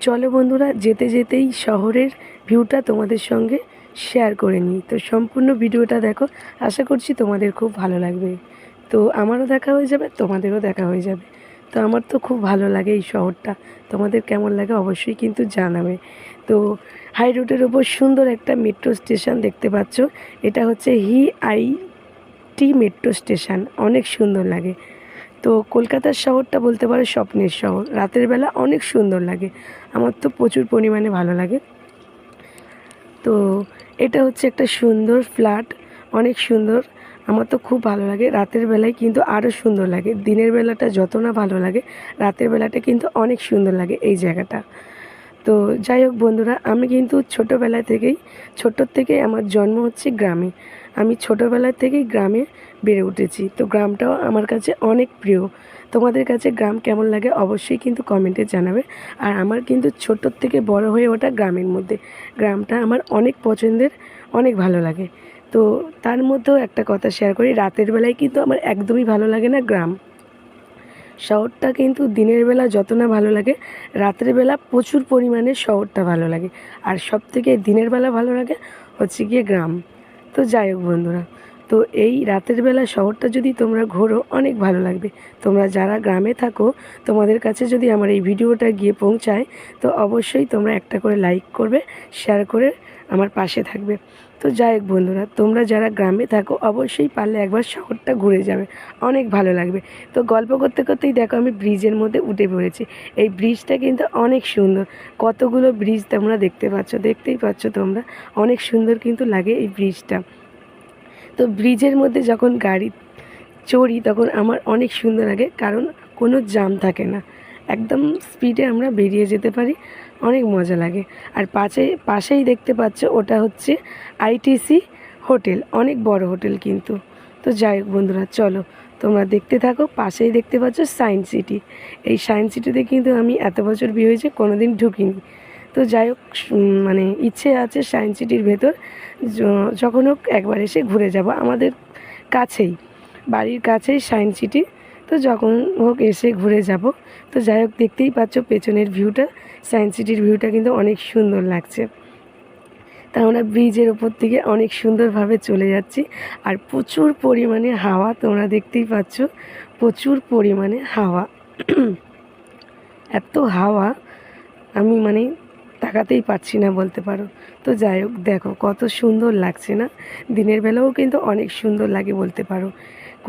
চলো বন্ধুরা, যেতে যেতেই শহরের ভিউটা তোমাদের সঙ্গে শেয়ার করে নিই। তো সম্পূর্ণ ভিডিওটা দেখো, আশা করছি তোমাদের খুব ভালো লাগবে। তো আমারও দেখা হয়ে যাবে, তোমাদেরও দেখা হয়ে যাবে। তো আমার তো খুব ভালো লাগে এই শহরটা। তোমাদের কেমন লাগে অবশ্যই কিন্তু জানাবে। তো হাই রোডের ওপর সুন্দর একটা মেট্রো স্টেশন দেখতে পাচ্ছ। এটা হচ্ছে HIT মেট্রো স্টেশন, অনেক সুন্দর লাগে। তো কলকাতার শহরটা বলতে পারো স্বপ্নের শহর। রাতের বেলা অনেক সুন্দর লাগে, আমার তো প্রচুর পরিমাণে ভালো লাগে। তো এটা হচ্ছে একটা সুন্দর ফ্ল্যাট, অনেক সুন্দর। আমার তো খুব ভালো লাগে। রাতের বেলায় কিন্তু আরও সুন্দর লাগে। দিনের বেলাটা যত না ভালো লাগে, রাতের বেলাটা কিন্তু অনেক সুন্দর লাগে এই জায়গাটা। তো যাই হোক বন্ধুরা, আমি কিন্তু ছোটোর থেকেই আমার জন্ম হচ্ছে গ্রামে। আমি ছোটোবেলা থেকেই গ্রামে বেড়ে উঠেছি। তো গ্রামটাও আমার কাছে অনেক প্রিয়। তোমাদের কাছে গ্রাম কেমন লাগে অবশ্যই কিন্তু কমেন্টে জানাবে। আর আমার কিন্তু ছোটোর থেকে বড় হয়ে ওঠা গ্রামের মধ্যে। গ্রামটা আমার অনেক পছন্দের, অনেক ভালো লাগে। তো তার মধ্যেও একটা কথা শেয়ার করি, রাতের বেলায় কিন্তু আমার একদমই ভালো লাগে না গ্রাম। শহরটা কিন্তু দিনের বেলা যত না ভালো লাগে, রাতের বেলা প্রচুর পরিমাণে শহরটা ভালো লাগে। আর সবথেকে দিনের বেলা ভালো লাগে হচ্ছে গিয়ে গ্রাম। তো যাই হোক বন্ধুরা, তো এই রাতের বেলা শহরটা যদি তোমরা ঘোরো অনেক ভালো লাগবে। তোমরা যারা গ্রামে থাকো, তোমাদের কাছে যদি আমার এই ভিডিওটা গিয়ে পৌঁছায়, তো অবশ্যই তোমরা একটা করে লাইক করবে, শেয়ার করে আমার পাশে থাকবে। তো যাই হোক বন্ধুরা, তোমরা যারা গ্রামে থাকো অবশ্যই পারলে একবার শহরটা ঘুরে যাবে, অনেক ভালো লাগবে। তো গল্প করতে করতেই দেখো আমি ব্রিজের মধ্যে উঠে পড়েছি। এই ব্রিজটা কিন্তু অনেক সুন্দর। কতগুলো ব্রিজ তোমরা দেখতেই পাচ্ছ তোমরা। অনেক সুন্দর কিন্তু লাগে এই ব্রিজটা। তো ব্রিজের মধ্যে যখন গাড়ি চড়ি তখন আমার অনেক সুন্দর লাগে, কারণ কোনো জ্যাম থাকে না। একদম স্পিডে আমরা বেরিয়ে যেতে পারি, অনেক মজা লাগে। আর পাশেই দেখতে পাচ্ছ ওটা হচ্ছে ITC হোটেল, অনেক বড় হোটেল কিন্তু। তো যাই হোক বন্ধুরা, চলো তোমরা দেখতে থাকো। পাশেই দেখতে পাচ্ছ সায়েন্স সিটি। এই সায়েন্স সিটিতে কিন্তু আমি এত বছর বিয়ে হয়েছে কোনো দিন ঢুকিনি। তো যাই হোক, মানে ইচ্ছে আছে সায়েন্স সিটির ভেতর যখন হোক একবার এসে ঘুরে যাব। আমাদের কাছেই, বাড়ির কাছেই সায়েন্স সিটি। তো যখন হোক এসে ঘুরে যাব। তো যাই হোক, দেখতেই পাচ্ছ পেছনের ভিউটা, সায়েন্স সিটির ভিউটা কিন্তু অনেক সুন্দর লাগছে। তা আমরা ব্রিজের ওপর থেকে অনেক সুন্দরভাবে চলে যাচ্ছি। আর প্রচুর পরিমাণে হাওয়া, তোমরা দেখতেই পাচ্ছ প্রচুর পরিমাণে হাওয়া। এত হাওয়া আমি মানে তাকাতেই পারছি না বলতে পারো। তো যাই হোক, দেখো কত সুন্দর লাগছে না? দিনের বেলাও কিন্তু অনেক সুন্দর লাগে বলতে পারো।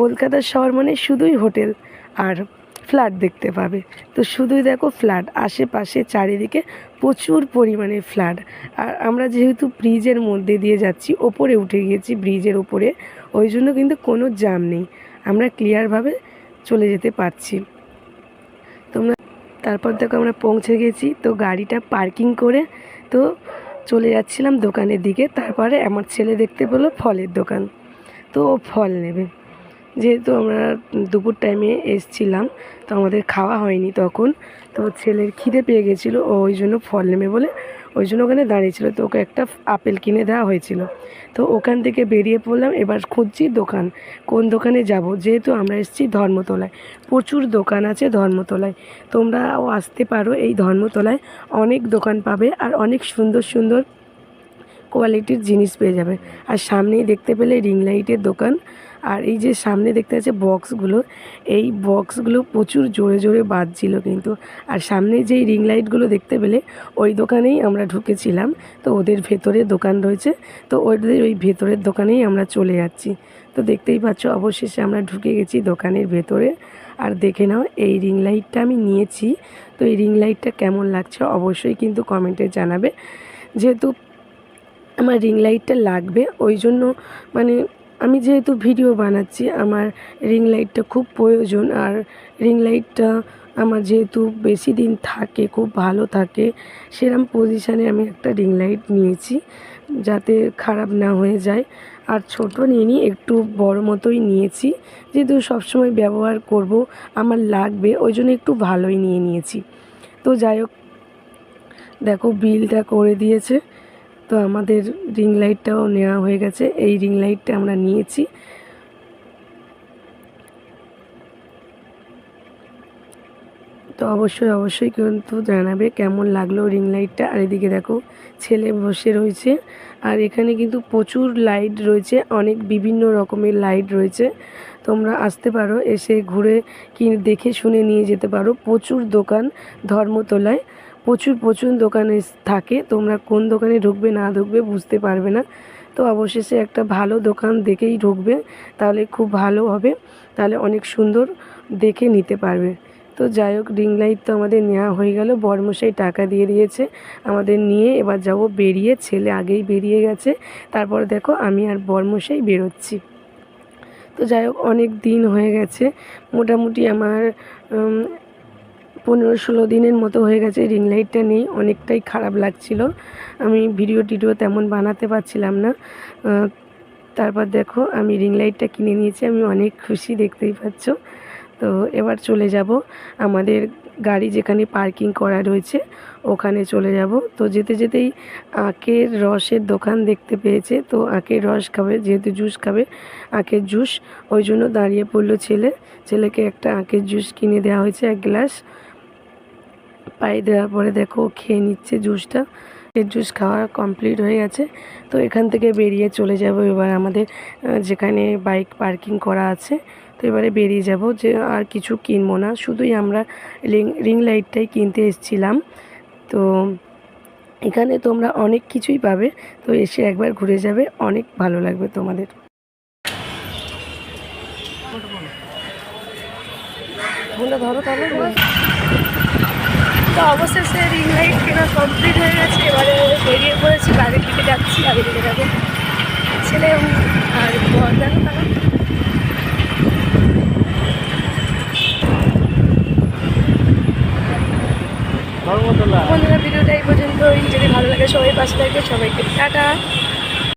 কলকাতার শহর মানে শুধুই হোটেল আর ফ্ল্যাট দেখতে পাবে। তো শুধুই দেখো ফ্ল্যাট, আশেপাশে চারিদিকে প্রচুর পরিমাণে ফ্ল্যাট। আর আমরা যেহেতু ব্রিজের মধ্যে দিয়ে যাচ্ছি, ওপরে উঠে গিয়েছি ব্রিজের ওপরে, ওই জন্য কিন্তু কোনো জ্যাম নেই, আমরা ক্লিয়ারভাবে চলে যেতে পারছি। তোমরা তারপর দেখো আমরা পৌঁছে গেছি। তো গাড়িটা পার্কিং করে তো চলে যাচ্ছিলাম দোকানের দিকে। তারপরে আমার ছেলে দেখতে পেলো ফলের দোকান, তো ও ফল নেবে। যেহেতু আমরা দুপুর টাইমে এসছিলাম, তো আমাদের খাওয়া হয়নি তখন। তো ছেলের খিদে পেয়ে গেছিলো, ও ওই জন্য ফল নেবে বলে ওই জন্য ওখানে দাঁড়িয়েছিলো। তো ওকে একটা আপেল কিনে দেওয়া হয়েছিল। তো ওখান থেকে বেরিয়ে পড়লাম। এবার খুঁজছি দোকান, কোন দোকানে যাব। যেহেতু আমরা এসেছি ধর্মতলায়, প্রচুর দোকান আছে ধর্মতলায়। তোমরাও আসতে পারো, এই ধর্মতলায় অনেক দোকান পাবে আর অনেক সুন্দর সুন্দর কোয়ালিটির জিনিস পেয়ে যাবে। আর সামনেই দেখতে পেলে রিং লাইটের দোকান। আর এই যে সামনে দেখতে আছে বক্সগুলো, এই বক্সগুলো প্রচুর জোরে জোরে বাজছিল কিন্তু। আর সামনে যেই রিং লাইটগুলো দেখতে পেলে, ওই দোকানেই আমরা ঢুকেছিলাম। তো ওদের ভেতরে দোকান রয়েছে, তো ওদের ওই ভেতরের দোকানেই আমরা চলে যাচ্ছি। তো দেখতেই পাচ্ছ অবশেষে আমরা ঢুকে গেছি দোকানের ভেতরে। আর দেখে নাও, এই রিং লাইটটা আমি নিয়েছি। তো এই রিং লাইটটা কেমন লাগছে অবশ্যই কিন্তু কমেন্টে জানাবে। যেহেতু আমার রিং লাইটটা লাগবে, ওই জন্য মানে আমি যেহেতু ভিডিও বানাচ্ছি, আমার রিং লাইটটা খুব প্রয়োজন। আর রিং লাইটটা আমার যেহেতু বেশি দিন থাকে, খুব ভালো থাকে, সেরকম পজিশানে আমি একটা রিং লাইট নিয়েছি যাতে খারাপ না হয়ে যায়। আর ছোট নিইনি, একটু বড় মতোই নিয়েছি, যেহেতু সবসময় ব্যবহার করব, আমার লাগবে, ওই জন্য একটু ভালোই নিয়েছি। তো যাই হোক, দেখো বিলটা করে দিয়েছে। তো আমাদের রিং লাইটটাও নেওয়া হয়ে গেছে। এই রিং লাইটটা আমরা নিয়েছি। তো তো অবশ্যই অবশ্যই কিন্তু জানাবে কেমন লাগলো রিং লাইটটা। আর এদিকে দেখো ছেলে বসে রয়েছে, আর এখানে কিন্তু প্রচুর লাইট রয়েছে, অনেক বিভিন্ন রকমের লাইট রয়েছে। তোমরা আসতে পারো, এসে ঘুরে দেখে শুনে নিয়ে যেতে পারো। প্রচুর দোকান ধর্মতলায়, প্রচুর প্রচুর দোকানে থাকে। তোমরা কোন দোকানে ঢুকবে না ঢুকবে বুঝতে পারবে না। তো অবশেষে একটা ভালো দোকান দেখেই ঢুকবে, তাহলে খুব ভালো হবে, তাহলে অনেক সুন্দর দেখে নিতে পারবে। তো যাই হোক, রিং লাইট তো আমাদের নেওয়া হয়ে গেল, বরমশাই টাকা দিয়ে দিয়েছে আমাদের, নিয়ে এবার যাব বেরিয়ে। ছেলে আগেই বেরিয়ে গেছে, তারপর দেখো আমি আর বরমশাই বেরোচ্ছি। তো যাই হোক, অনেক দিন হয়ে গেছে, মোটামুটি আমার 15-16 দিনের মতো হয়ে গেছে রিং লাইটটা নেই। অনেকটাই খারাপ লাগছিল, আমি ভিডিও টিডিও তেমন বানাতে পারছিলাম না। তারপর দেখো আমি রিং লাইটটা কিনে নিয়েছি, আমি অনেক খুশি, দেখতেই পাচ্ছ। তো এবার চলে যাব আমাদের গাড়ি যেখানে পার্কিং করা রয়েছে ওখানে চলে যাব। তো যেতে যেতেই আখের রসের দোকান দেখতে পেয়েছে, তো আখের রস খাবে, যেহেতু জুস খাবে, আখের জুস, ওই জন্য দাঁড়িয়ে পড়লো ছেলেকে একটা আখের জুস কিনে দেওয়া হয়েছে 1 গ্লাস। পায়ে দেওয়ার পরে দেখো খেয়ে নিচ্ছে জুসটা। আখের জুস খাওয়া কমপ্লিট হয়ে গেছে। তো এখান থেকে বেরিয়ে চলে যাব এবার আমাদের যেখানে বাইক পার্কিং করা আছে। তো এবারে বেরিয়ে যাব, যে আর কিছু কিনবো না, শুধুই আমরা রিং লাইটটাই কিনতে এসেছিলাম। তো এখানে তোমরা অনেক কিছুই পাবে, তো এসে একবার ঘুরে যাবে, অনেক ভালো লাগবে তোমাদের। ধরো তাহলে। তো অবশেষে রিং লাইট কেনা কমপ্লিট হয়ে গেছে, এবারে বেরিয়ে পড়েছি, বাড়ির দিকে যাচ্ছি। আগে দিকে যাবো ছেলে আর বর, দেখো তাহলে। বন্ধুরা, ভিডিওটা এই পর্যন্তই। যদি ভালো লাগে সবাই পাশে থাকবে, সবাইকে টাটা।